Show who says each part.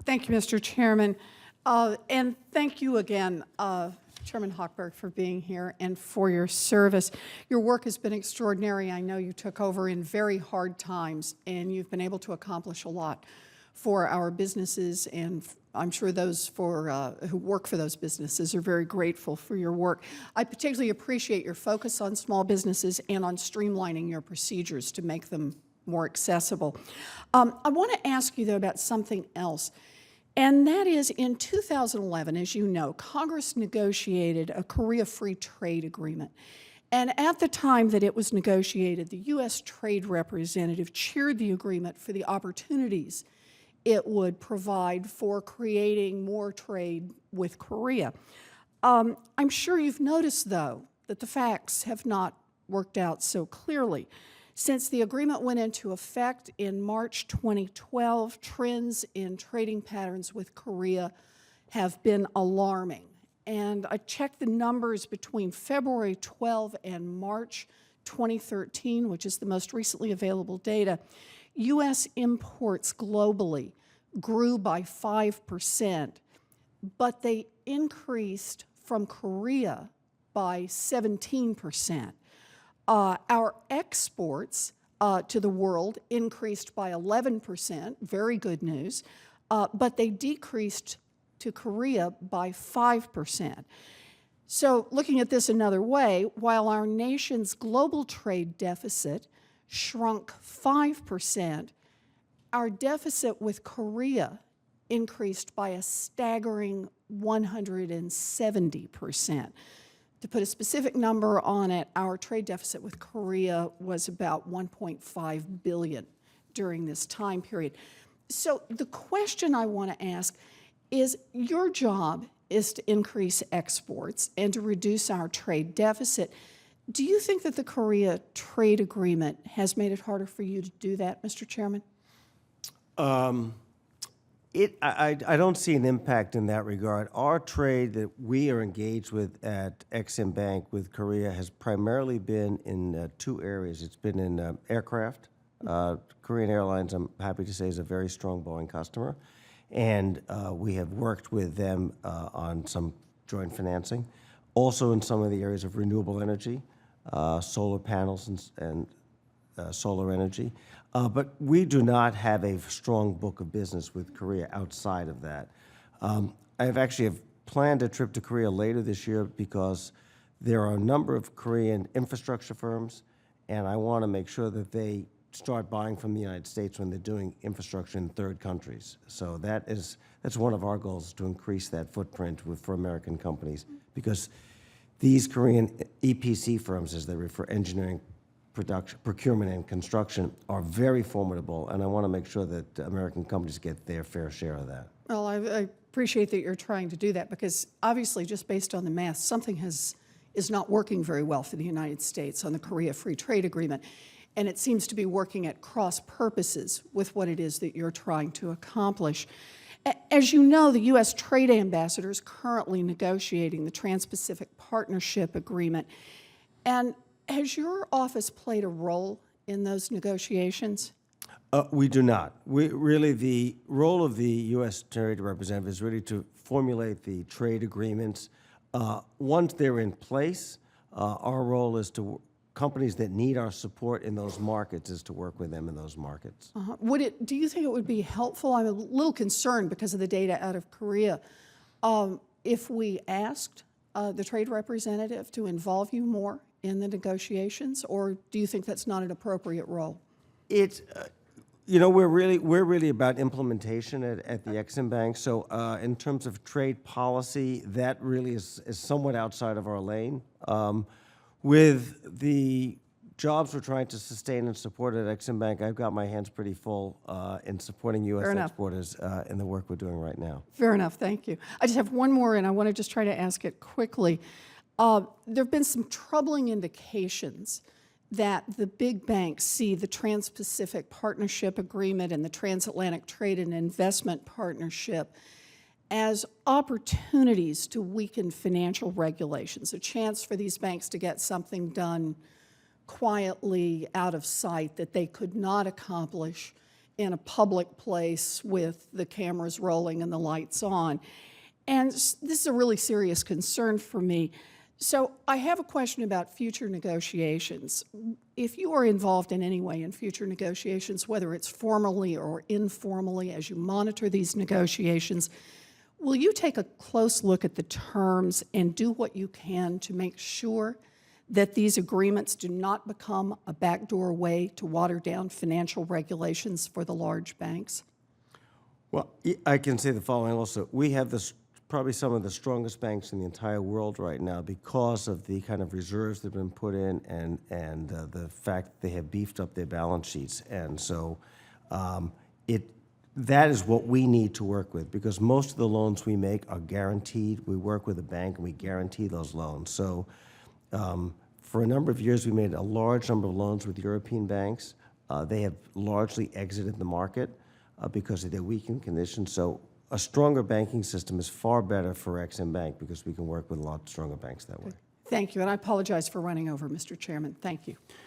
Speaker 1: Thank you, Mr. Chairman. And thank you again, Chairman Hochberg, for being here and for your service. Your work has been extraordinary. I know you took over in very hard times, and you've been able to accomplish a lot for our businesses, and I'm sure those who work for those businesses are very grateful for your work. I particularly appreciate your focus on small businesses and on streamlining your procedures to make them more accessible. I want to ask you, though, about something else, and that is in 2011, as you know, Congress negotiated a Korea Free Trade Agreement. And at the time that it was negotiated, the U.S. Trade Representative cheered the agreement for the opportunities it would provide for creating more trade with Korea. I'm sure you've noticed, though, that the facts have not worked out so clearly. Since the agreement went into effect in March 2012, trends in trading patterns with Korea have been alarming. And I checked the numbers between February 12 and March 2013, which is the most recently available data. U.S. imports globally grew by 5%, but they increased from Korea by 17%. Our exports to the world increased by 11%, very good news, but they decreased to Korea by 5%. So looking at this another way, while our nation's global trade deficit shrunk 5%, our deficit with Korea increased by a staggering 170%. To put a specific number on it, our trade deficit with Korea was about $1.5 billion during this time period. So the question I want to ask is, your job is to increase exports and to reduce our trade deficit. Do you think that the Korea trade agreement has made it harder for you to do that, Mr. Chairman?
Speaker 2: I don't see an impact in that regard. Our trade that we are engaged with at Exim Bank with Korea has primarily been in two areas. It's been in aircraft. Korean Airlines, I'm happy to say, is a very strong Boeing customer. And we have worked with them on some joint financing. Also in some of the areas of renewable energy, solar panels and solar energy. But we do not have a strong book of business with Korea outside of that. I have planned a trip to Korea later this year because there are a number of Korean infrastructure firms, and I want to make sure that they start buying from the United States when they're doing infrastructure in third countries. So that's one of our goals, to increase that footprint for American companies, because these Korean EPC firms, as they refer, engineering, production, procurement, and construction, are very formidable, and I want to make sure that American companies get their fair share of that.
Speaker 1: Well, I appreciate that you're trying to do that, because obviously, just based on the math, something is not working very well for the United States on the Korea Free Trade Agreement, and it seems to be working at cross purposes with what it is that you're trying to accomplish. As you know, the U.S. Trade Ambassador is currently negotiating the Trans-Pacific Partnership Agreement, and has your office played a role in those negotiations?
Speaker 2: We do not. The role of the U.S. Trade Representative is really to formulate the trade agreements. Once they're in place, our role is to companies that need our support in those markets is to work with them in those markets.
Speaker 1: Do you think it would be helpful? I'm a little concerned because of the data out of Korea. If we asked the trade representative to involve you more in the negotiations, or do you think that's not an appropriate role?
Speaker 2: It's, we're really about implementation at the Exim Bank. So in terms of trade policy, that really is somewhat outside of our lane. With the jobs we're trying to sustain and support at Exim Bank, I've got my hands pretty full in supporting U.S. exporters in the work we're doing right now.
Speaker 1: Fair enough, thank you. I just have one more, and I want to just try to ask it quickly. There have been some troubling indications that the big banks see the Trans-Pacific Partnership Agreement and the Transatlantic Trade and Investment Partnership as opportunities to weaken financial regulations, a chance for these banks to get something done quietly out of sight that they could not accomplish in a public place with the cameras rolling and the lights on. And this is a really serious concern for me. So I have a question about future negotiations. If you are involved in any way in future negotiations, whether it's formally or informally, as you monitor these negotiations, will you take a close look at the terms and do what you can to make sure that these agreements do not become a backdoor way to water down financial regulations for the large banks?
Speaker 2: Well, I can say the following also. We have probably some of the strongest banks in the entire world right now because of the kind of reserves that have been put in and the fact that they have beefed up their balance sheets. And so that is what we need to work with, because most of the loans we make are guaranteed. We work with a bank and we guarantee those loans. So for a number of years, we made a large number of loans with European banks. They have largely exited the market because of their weakened conditions. So a stronger banking system is far better for Ex-Im Bank because we can work with a lot stronger banks that way.
Speaker 1: Thank you, and I apologize for running over, Mr. Chairman. Thank you.